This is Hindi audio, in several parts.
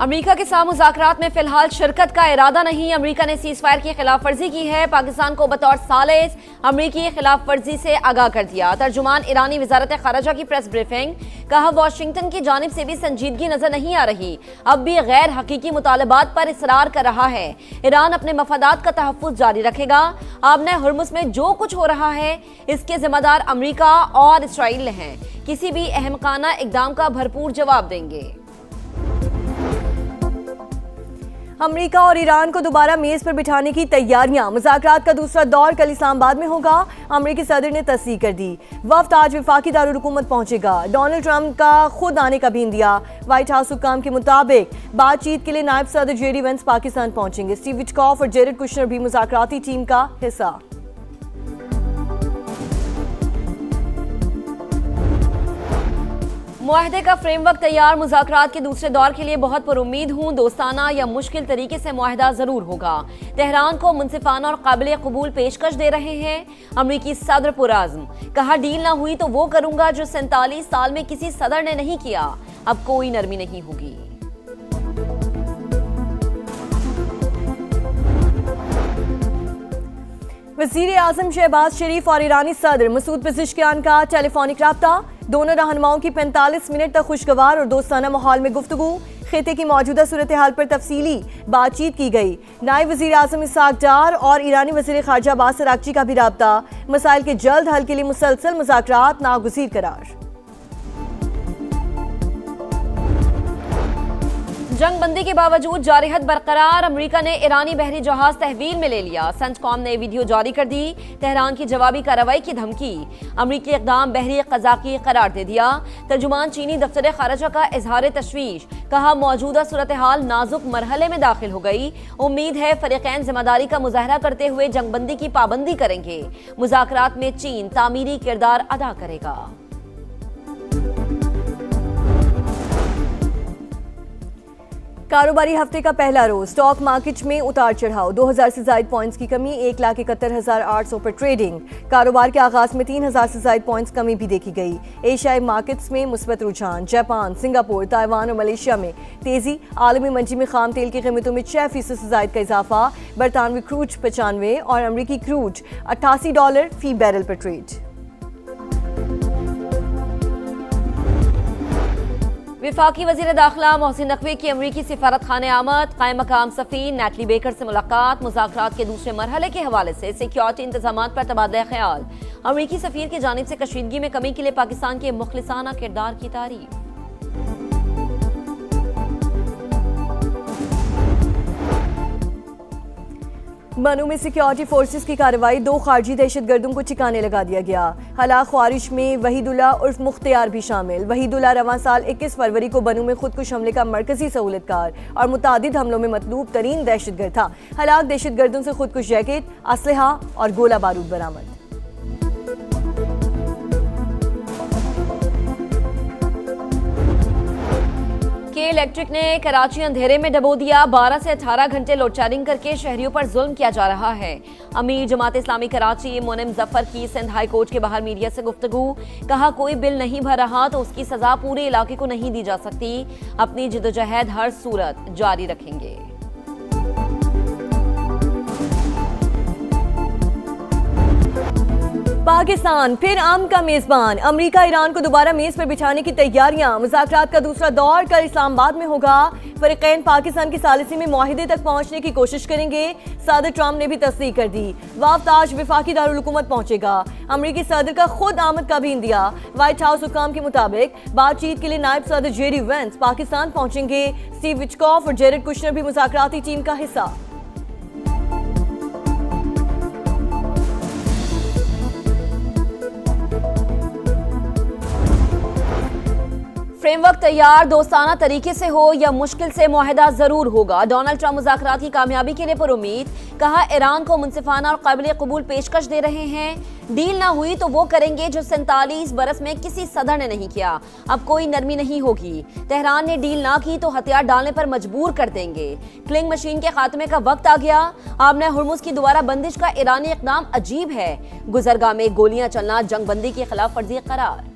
अमेरिका के साथ मुज़ाकरात में फिलहाल शिरकत का इरादा नहीं। अमेरिका ने सीज फायर की खिलाफ वर्जी की है। पाकिस्तान को बतौर सालिस अमेरिकी खिलाफ वर्जी से आगाह कर दिया। तर्जुमान ईरानी वजारत खारजा की प्रेस ब्रीफिंग, कहा वाशिंगटन की जानिब से भी संजीदगी नजर नहीं आ रही, अब भी गैर हकीकी मुतालबात पर इसरार कर रहा है। ईरान अपने मफादात का तहफ़्फ़ुज़ जारी रखेगा। आबने हुर्मुज़ में जो कुछ हो रहा है इसके जिम्मेदार अमेरिका और इसराइल हैं। किसी भी अहमकाना इक़दाम का भरपूर जवाब देंगे। अमेरिका और ईरान को दोबारा मेज पर बिठाने की तैयारियां। मुज़ाकरात का दूसरा दौर कल इस्लामाबाद में होगा। अमेरिकी सदर ने तस्दीक कर दी। वफ्द आज वफाकी दारुल हुकूमत पहुंचेगा। डोनाल्ड ट्रंप का खुद आने का भी इंदिया। व्हाइट हाउस हुक्काम के मुताबिक बातचीत के लिए नायब सदर जेडी वेंस पाकिस्तान पहुंचेंगे। स्टीव विटकॉफ और जेरेड कुशनर भी मुज़ाकराती टीम का हिस्सा। मुआहदे का फ्रेमवर्क तैयार। मुज़ाकरात के दूसरे दौर के लिए बहुत पुरुम्मीद हूँ। दोस्ताना या मुश्किल तरीके से मुआहदा जरूर होगा। तेहरान को मुनसिफाना और काबिल कबूल पेशकश दे रहे हैं अमरीकी सदर पुरआज़्म। कहा डील ना हुई तो वो करूंगा जो 47 साल में किसी सदर ने नहीं किया। अब कोई नरमी नहीं होगी। वज़ीर आज़म शहबाज शरीफ और ईरानी सदर मसूद पेज़ेश्कियान का टेलीफोनिक राब्ता। दोनों रहनुमाओं की 45 मिनट तक खुशगवार और दोस्ताना माहौल में गुफ्तगू। खिते की मौजूदा सूरत हाल पर तफसीली बातचीत की गई। नायब वज़ीर आज़म इसहाक डार और ईरानी वज़ीर ख़ारजा अब्बास अराग़ची का भी राब्ता। मसाइल के जल्द हल के लिए मुसलसल मुज़ाकरात नागुज़ीर करार। जंग बंदी के बावजूद जारिहत बरकरार। अमेरिका ने ईरानी बहरी जहाज तहवील में ले लिया। सेंटकॉम ने वीडियो जारी कर दी। तेहरान की जवाबी कार्रवाई की धमकी। अमेरिकी इक़दाम बहरी क़ज़ाक़ी करार दे दिया। तर्जुमान चीनी दफ्तर खारजा का इजहार तशवीश, कहा मौजूदा सूरत हाल नाजुक मरहले में दाखिल हो गई। उम्मीद है फ़रीक़ैन जिम्मेदारी का मुजाहरा करते हुए जंग बंदी की पाबंदी करेंगे। मुज़ाकरात में चीन तामीरी किरदार अदा करेगा। कारोबारी हफ्ते का पहला रोज स्टॉक मार्केट में उतार चढ़ाव। 2000 से ज्यादा पॉइंट्स की कमी। 1,71,800 पर ट्रेडिंग। कारोबार के आगाज में 3000 से ज्यादा पॉइंट्स कमी भी देखी गई। एशियाई मार्केट्स में मुस्बत रुझान। जापान, सिंगापुर, ताइवान और मलेशिया में तेजी। आलमी मंडी में खाम तेल की कीमतों में 6% से ज्यादा का इजाफा। बरतानवी क्रूड 95 और अमरीकी क्रूड $88 फी बैरल पर ट्रेड। विफाकी वज़ीर दाखिला मोहसिन नकवी की अमरीकी सिफारत खाने आमद। कायम मकाम सफ़ीर नैटली बेकर से मुलाकात। मुज़ाकरात के दूसरे मरहले के हवाले से सिक्योरिटी इंतजामात पर तबादला ख्याल। अमरीकी सफ़ीर की जानिब से कशीदगी में कमी के लिए पाकिस्तान के मुखलिसाना किरदार की तारीफ। बनू में सिक्योरिटी फोर्सेस की कार्रवाई। 2 खारजी दहशतगर्दों को ठिकाने लगा दिया गया। हलाक ख्वारिश में वहीदुल्ला उर्फ मुख्तियार भी शामिल। वहीदुल्ला रवां साल 21 फरवरी को बनू में खुदकुश हमले का मरकजी सहूलतकार और मुतादिद हमलों में मतलूब तरीन दहशतगर्द था। हलाक दहशतगर्दों से खुदकुश जैकेट, असलहा और गोला बारूद बरामद। के इलेक्ट्रिक ने कराची अंधेरे में डबो दिया। 12 से 18 घंटे लोड शेडिंग करके शहरियों पर जुल्म किया जा रहा है। अमीर जमात इस्लामी कराची मोनिम जफर की सिंध हाई कोर्ट के बाहर मीडिया से गुफ्तगू। कहा कोई बिल नहीं भर रहा तो उसकी सजा पूरे इलाके को नहीं दी जा सकती। अपनी जिद्दोजहद हर सूरत जारी रखेंगे। पाकिस्तान फिर अमन का मेजबान। अमेरिका ईरान को दोबारा मेज पर बिठाने की तैयारियां। मुज़ाकरात का दूसरा दौर कल इस्लामाबाद में होगा। फ़रीक़ैन पाकिस्तान की सालिसी में मुआहिदे तक पहुंचने की कोशिश करेंगे। सदर ट्रंप ने भी तस्दीक कर दी। वफ्द आज वफाकी दारुल हुकूमत पहुंचेगा। अमेरिकी सदर का खुद आमद का भी इंदिया। व्हाइट हाउस हुक्काम के मुताबिक बातचीत के लिए नायब सदर जेडी वेंस पाकिस्तान पहुंचेंगे। स्टीव विटकॉफ और जेरेड कुशनर भी मुज़ाकराती टीम का हिस्सा। फ्रेमवर्क तैयार। दोस्ताना तरीके से हो या मुश्किल से मुआहदा जरूर होगा। डोनाल्ड ट्रंप मुज़ाकरात की कामयाबी के लिए पुरुम्मीद। कहा ईरान को मुनसिफाना और काबिल कबूल पेशकश दे रहे हैं। डील ना हुई तो वो करेंगे जो 47 बरस में किसी सदर ने नहीं किया। अब कोई नरमी नहीं होगी। तेहरान ने डील ना की तो हथियार डालने पर मजबूर कर देंगे। क्लिंग मशीन के खात्मे का वक्त आ गया। आबने हुर्मुज़ की दोबारा बंदिश का ईरानी इक़दाम अजीब है। गुजरगाह में गोलियां चलना जंग बंदी की खिलाफ वर्जी करार।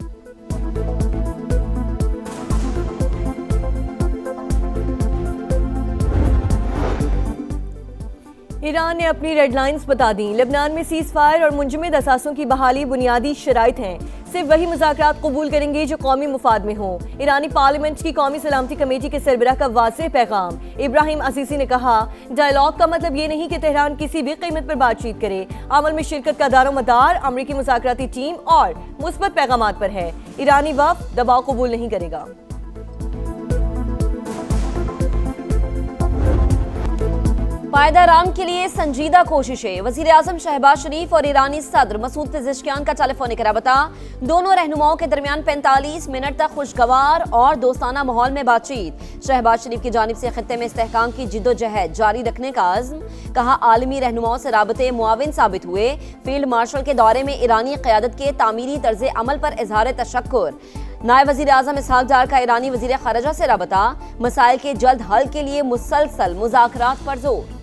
ईरान ने अपनी रेड लाइन्स बता दी। लेबनान में सीज फायर और मुंजमद असासों की बहाली बुनियादी शराइत हैं। सिर्फ वही मुज़ाकरात कबूल करेंगे जो कौमी मुफाद में हों। ईरानी पार्लियामेंट की कौमी सलामती कमेटी के सरबराह का वाज़ेह पैगाम। इब्राहिम असीसी ने कहा, डायलॉग का मतलब ये नहीं कि तेहरान किसी भी कीमत पर बातचीत करे। अमल में शिरकत का दारोमदार अमरीकी मुज़ाकराती टीम और मुस्बत पैगामात पर है। ईरानी वफ़द दबाव कबूल नहीं करेगा। पायदाराम के लिए संजीदा कोशिशें। वजीर आजम शहबाज शरीफ और ईरानी सदर मसूद पेज़ेश्कियान का टेलीफोनिक रबता। दोनों रहनुमाओं के दरमियान 45 मिनट तक खुशगवार और दोस्ताना माहौल में बातचीत। शहबाज शरीफ की जानिब से खित्ते में इस्तेहकाम की जिद्दोजहद जारी रखने का अज़्म। कहा, आलमी रहनुमाओं से राबते मुआविन साबित हुए। फील्ड मार्शल के दौरे में ईरानी क़यादत के तामीरी तर्ज अमल पर इजहार तशक्कुर। नायब वजीर आजम इसहाक डार का ईरानी वजीर खारजा से रबता। मसाइल के जल्द हल के लिए मुसलसल मुज़ाकरात पर जोर।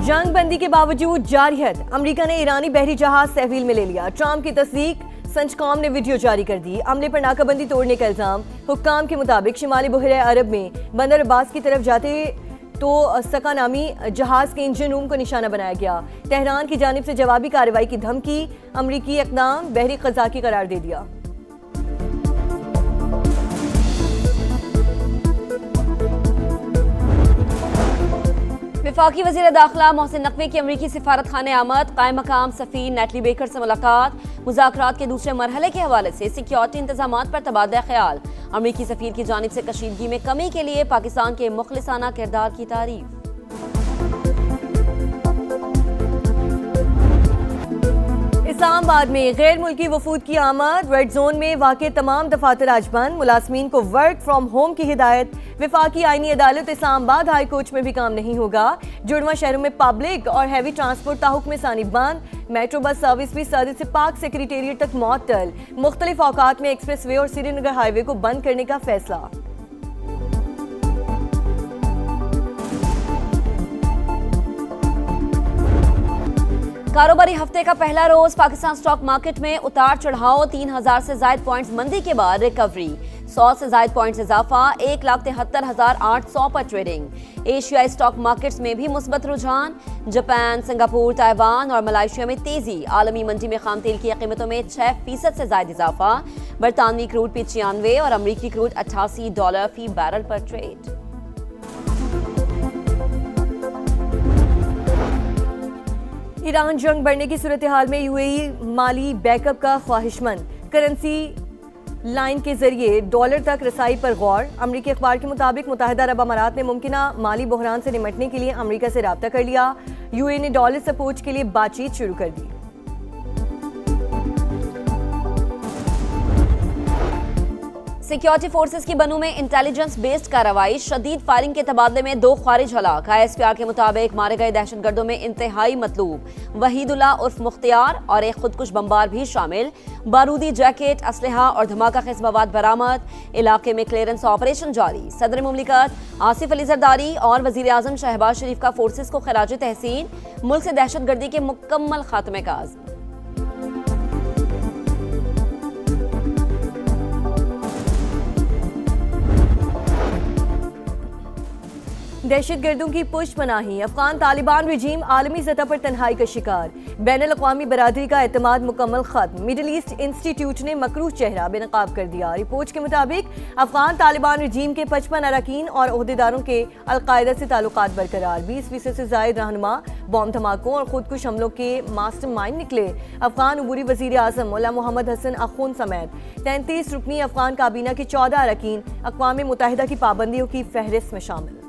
जंग बंदी के बावजूद जारियत। अमेरिका ने ईरानी बहरी जहाज तहवील में ले लिया। ट्रंप की तस्दीक। संचकॉम ने वीडियो जारी कर दी। अमले पर नाकाबंदी तोड़ने का इल्जाम। हुक्काम के मुताबिक शिमाली बहरे अरब में बंदर अब्बास की तरफ जाते तो सका नामी जहाज के इंजन रूम को निशाना बनाया गया। तेहरान की जानिब से जवाबी कार्रवाई की धमकी। अमरीकी इक़दाम बहरी क़ज़ाकी करार दे दिया। वफाकी वज़ीर दाखिला मोहसिन नकवी की अमरीकी सिफारत खाने आमद। कायम मकाम सफ़ीर नेटली बेकर से मुलाकात। मुज़ाकरात के दूसरे मरहले के हवाले से सिक्योरिटी इंतजामात पर तबादला ख्याल। अमरीकी सफ़ीर की जानिब से कशीदगी में कमी के लिए पाकिस्तान के मुखलिसाना किरदार की तारीफ। इस्लामाबाद में गैर मुल्की वफूद की आमद। रेड जोन में वाक़ तमाम दफातर आज बंद। मुलाजमीन को वर्क फ्राम होम की हिदायत। वफाकी आईनी अदालत इस्लामाबाद हाई कोर्ट में भी काम नहीं होगा। जुड़वा शहरों में पब्लिक और हैवी ट्रांसपोर्ट ताहुक्म सानी बंद। मेट्रो बस सर्विस भी सदर से पाक सेक्रेटेरिएट तक मुअत्तल। मुख्तलिफ औकात में एक्सप्रेस वे और श्रीनगर हाईवे को बंद करने का फैसला। कारोबारी हफ्ते का पहला रोज पाकिस्तान स्टॉक मार्केट में उतार चढ़ाव। 3000 से ज्यादा पॉइंट्स मंदी के बाद रिकवरी। 100 से ज्यादा पॉइंट्स इजाफा। 1,73,800 पर ट्रेडिंग। एशियाई स्टॉक मार्केट्स में भी मुस्बत रुझान। जापान, सिंगापुर, ताइवान और मलेशिया में तेजी। आलमी मंडी में खाम तेल की कीमतों में 6% से ज्यादा इजाफा। बरतानवी क्रूड पे 96 और अमरीकी क्रूड $88 फी बैरल पर ट्रेड। ईरान जंग बढ़ने की सूरत हाल में यूएई माली बैकअप का ख्वाहिशमंद। करेंसी लाइन के जरिए डॉलर तक रसाई पर गौर। अमरीकी अखबार के मुताबिक मुत्तहिदा अरब अमारात ने मुमकिना माली बहरान से निमटने के लिए अमरीका से राब्ता कर लिया। यूएई ने डॉलर सपोर्ट के लिए बातचीत शुरू कर दी। सिक्योरिटी फोर्सेस की बनू में इंटेलिजेंस बेस्ड कार्रवाई। शदीद फायरिंग के तबादले में 2 ख्वारिज हलाक। ISPR के मुताबिक मारे गए दहशतगर्दों में इंतहाई मतलूब वहीदुल्ला उर्फ मुख्तियार और एक खुदकुश बमबार भी शामिल। बारूदी जैकेट, असलहा और धमाका खेज मवाद बरामद। इलाके में क्लियरेंस ऑपरेशन जारी। सदर मुमलिकत आसिफ अली जरदारी और वजीर आजम शहबाज शरीफ का फोर्सेस को खराज तहसीन। मुल्क से दहशतगर्दी के मुकम्मल खात्मे का आज़म। दहशतगर्दों की पुष्पनाही। अफगान तालिबान रजीम आलमी सतह पर तन्हाई का शिकार। बैनुल-अक़वामी बरादरी का एतमाद मुकम्मल खत्म। मिडल ईस्ट इंस्टीट्यूट ने मकरूह चेहरा बेनकाब कर दिया। रिपोर्ट के मुताबिक अफगान तालिबान रजीम के 55 अरकान और ओहदेदारों के अलकायदा से ताल्लुकात बरकरार। 20% से ज्यादा रहनुमा बॉम्ब धमाकों और खुदकुश हमलों के मास्टरमाइंड निकले। अफगान अबूरी वजीर आजम मौला मोहम्मद हसन अखून समेत 33 रुकनी अफगान काबीना के 14 अरकान अक़वाम मुत्तहिदा की पाबंदियों की फहरिस्त में शामिल।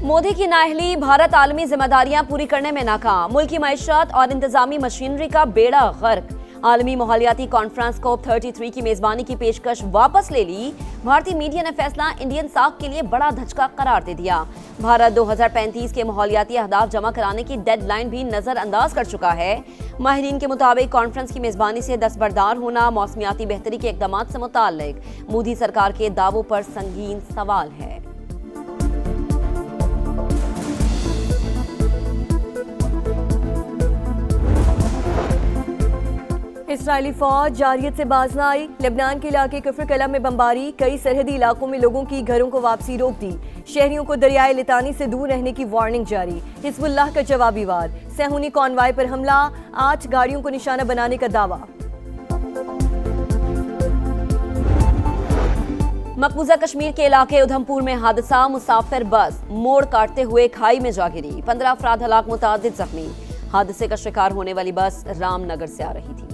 मोदी की नाअहली। भारत आलमी जिम्मेदारियां पूरी करने में नाकाम। मुल्क की मईशत और इंतजामी मशीनरी का बेड़ा गर्क। आलमी माहौलियाती कॉन्फ्रेंस COP33 की मेजबानी की पेशकश वापस ले ली। भारतीय मीडिया ने फैसला इंडियन साख के लिए बड़ा धचका करार दे दिया। भारत 2035 के माहौलियाती अहदाफ जमा कराने की डेडलाइन भी नजरअंदाज कर चुका है। माहिरीन के मुताबिक कॉन्फ्रेंस की मेजबानी से दस्तबरदार होना मौसमियाती बेहतरी के इकदाम से मुताल्लिक मोदी सरकार के दावों पर संगीन सवाल है। इसराइली फौज जारियत से बाज न आई। लेबनान के इलाके कफ्र कलम में बमबारी, कई सरहदी इलाकों में लोगों की घरों को वापसी रोक दी। शहरियों को दरियाए लितानी से दूर रहने की वार्निंग जारी। हिजबुल्लाह का जवाबी वार, सहूनी कॉन्वाय पर हमला, 8 गाड़ियों को निशाना बनाने का दावा। मकबूजा कश्मीर के इलाके उधमपुर में हादसा, मुसाफिर बस मोड़ काटते हुए खाई में जा गिरी, 15 अफराद हलाक, मुतादिद जख्मी। हादसे का शिकार होने वाली बस रामनगर से आ रही थी।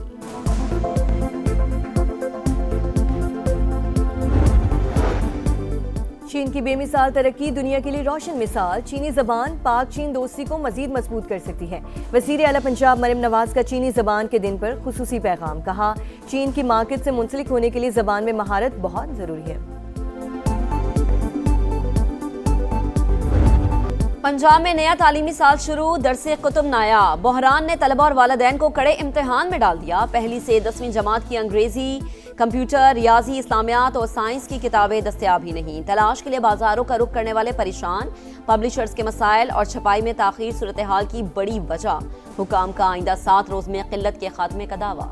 चीन की बेमिसाल तरक्की दुनिया के लिए रोशन मिसाल। चीनी जबान पाक चीन दोस्ती को मजीद मजबूत कर सकती है। वज़ीर आला पंजाब मरियम नवाज का चीनी जबान के दिन पर खुसूसी पैगाम, कहा चीन की मार्केट से मुंसलिक होने के लिए जबान में महारत बहुत जरूरी है। पंजाब में नया तालीमी साल शुरू, दरसे कुतुब नायाब। बहरान ने तलबा और वालिदैन को कड़े इम्तिहान में डाल दिया। पहली से 10वीं जमात की अंग्रेजी, कंप्यूटर, रियाजी, इस्लामियात और साइंस की किताबें दस्तयाब ही नहीं। तलाश के लिए बाजारों का रुख करने वाले परेशान। पब्लिशर्स के मसाइल और छपाई में ताखीर सूरत हाल की बड़ी वजह। हुकाम का आइंदा 7 रोज में किल्लत के खात्मे का दावा।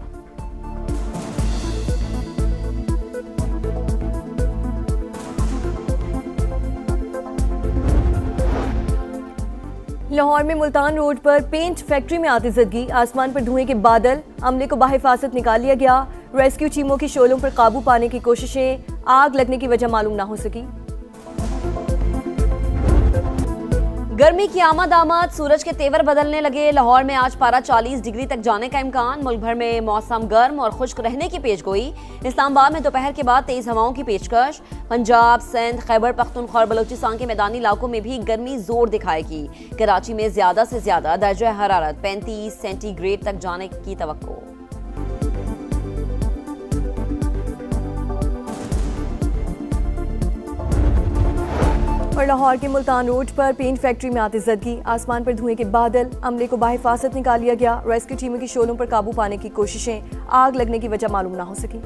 लाहौर में मुल्तान रोड पर पेंट फैक्ट्री में आतिशबाजी, आसमान पर धुएं के बादल, अमले को बाहिफाजत निकाल लिया गया। रेस्क्यू टीमों की शोलों पर काबू पाने की कोशिशें, आग लगने की वजह मालूम ना हो सकी। गर्मी की आमद, सूरज के तेवर बदलने लगे। लाहौर में आज पारा 40 डिग्री तक जाने का इम्कान। मुल्क भर में मौसम गर्म और खुश्क रहने की पेशगोई। इस्लामाबाद में दोपहर के बाद तेज हवाओं की पेशकश। पंजाब, सिंध, खैबर पख्तूनख्वा और बलूचिस्तान के मैदानी इलाकों में भी गर्मी जोर दिखाएगी। कराची में ज्यादा से ज्यादा दर्जा हरारत 35 सेंटीग्रेड तक जाने की तवक्को। और लाहौर के मुल्तान रोड पर पेंट फैक्ट्री में आतिशबाजी, आसमान पर धुएं के बादल, अमले को बाहिफाजत निकाल लिया गया। रेस्क्यू टीमों की शोलों पर काबू पाने की कोशिशें, आग लगने की वजह मालूम ना हो सकी।